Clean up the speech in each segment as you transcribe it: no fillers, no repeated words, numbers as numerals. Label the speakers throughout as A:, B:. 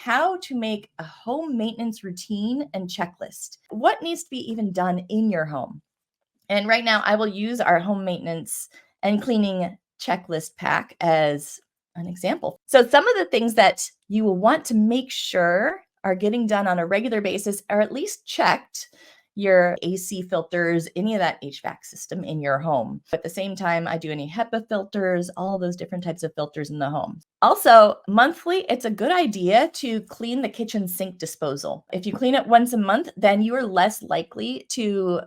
A: how to make a home maintenance routine and checklist. What needs to be even done in your home? And right now, I will use our home maintenance and cleaning checklist pack as an example. So, some of the things that you will want to make sure are getting done on a regular basis, or at least checked, your AC filters, any of that HVAC system in your home. At the same time, I do any HEPA filters, all those different types of filters in the home. Also, monthly, it's a good idea to clean the kitchen sink disposal. If you clean it once a month, then you are less likely to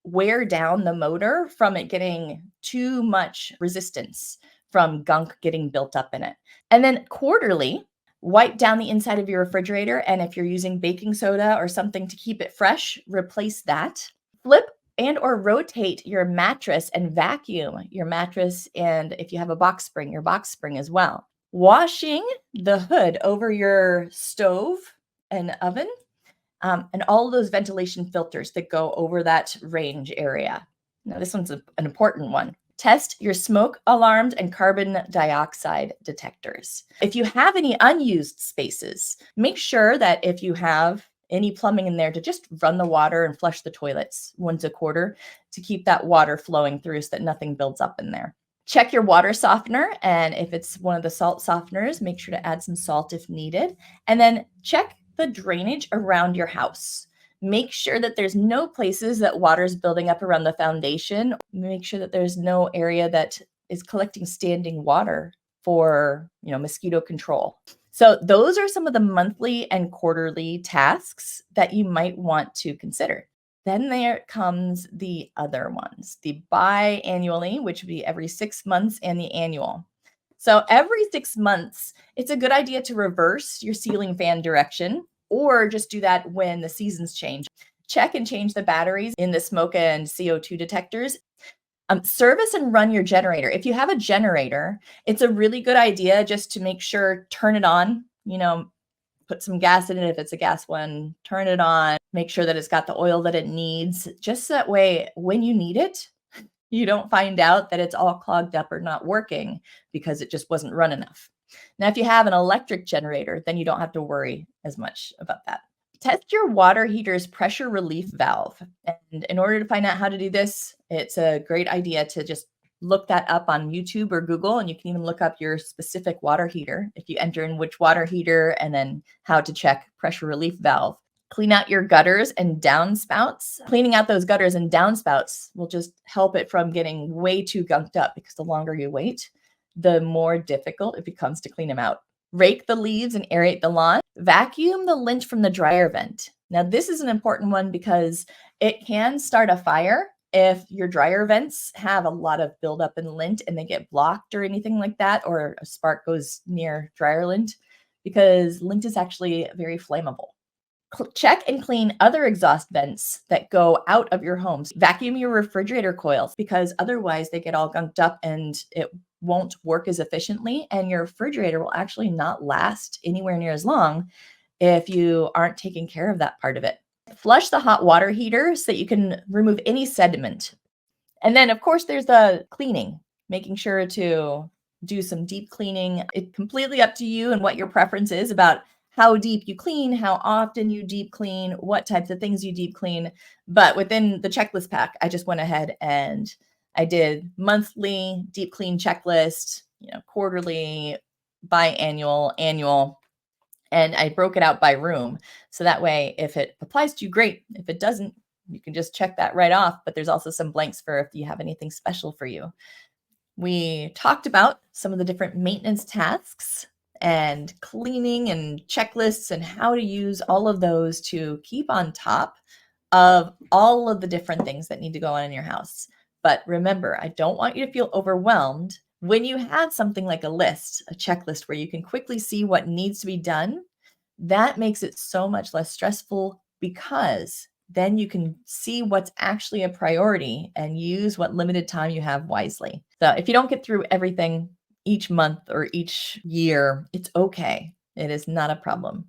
A: wear down the motor from it getting too much resistance from gunk getting built up in it. And then quarterly, wipe down the inside of your refrigerator. And if you're using baking soda or something to keep it fresh, replace that. Flip and or rotate your mattress and vacuum your mattress. And if you have a box spring, your box spring as well. Washing the hood over your stove and oven, and all those ventilation filters that go over that range area. Now, this one's an important one. Test your smoke alarms and carbon dioxide detectors. If you have any unused spaces, make sure that if you have any plumbing in there, to just run the water and flush the toilets once a quarter to keep that water flowing through so that nothing builds up in there. Check your water softener, and if it's one of the salt softeners, make sure to add some salt if needed. And then check the drainage around your house. Make sure that there's no places that water's building up around the foundation. Make sure that there's no area that is collecting standing water for, mosquito control. So those are some of the monthly and quarterly tasks that you might want to consider. Then there comes the other ones, the biannually, which would be every 6 months, and the annual. So every 6 months, it's a good idea to reverse your ceiling fan direction, or just do that when the seasons change. Check and change the batteries in the smoke and CO2 detectors. Service and run your generator. If you have a generator, it's a really good idea just to make sure, turn it on, put some gas in it if it's a gas one, turn it on, make sure that it's got the oil that it needs. Just that way, when you need it, you don't find out that it's all clogged up or not working because it just wasn't run enough. Now, if you have an electric generator, then you don't have to worry as much about that. Test your water heater's pressure relief valve. And in order to find out how to do this, it's a great idea to just look that up on YouTube or Google, and you can even look up your specific water heater if you enter in which water heater and then how to check pressure relief valve. Clean out your gutters and downspouts. Cleaning out those gutters and downspouts will just help it from getting way too gunked up, because the longer you wait, the more difficult it becomes to clean them out. Rake the leaves and aerate the lawn. Vacuum the lint from the dryer vent. Now, this is an important one because it can start a fire if your dryer vents have a lot of buildup in lint and they get blocked or anything like that, or a spark goes near dryer lint, because lint is actually very flammable. Check and clean other exhaust vents that go out of your homes. Vacuum your refrigerator coils, because otherwise they get all gunked up and it won't work as efficiently, and your refrigerator will actually not last anywhere near as long if you aren't taking care of that part of it. Flush the hot water heater so that you can remove any sediment. And then, of course, there's the cleaning, making sure to do some deep cleaning. It's completely up to you and what your preference is about how deep you clean, how often you deep clean, what types of things you deep clean. But within the checklist pack, I just went ahead and I did monthly deep clean checklist, quarterly, biannual, annual, and I broke it out by room. So that way, if it applies to you, great. If it doesn't, you can just check that right off. But there's also some blanks for if you have anything special for you. We talked about some of the different maintenance tasks and cleaning and checklists and how to use all of those to keep on top of all of the different things that need to go on in your house. But remember, I don't want you to feel overwhelmed. When you have something like a list, a checklist where you can quickly see what needs to be done, that makes it so much less stressful, because then you can see what's actually a priority and use what limited time you have wisely. So if you don't get through everything each month or each year, it's okay. It is not a problem.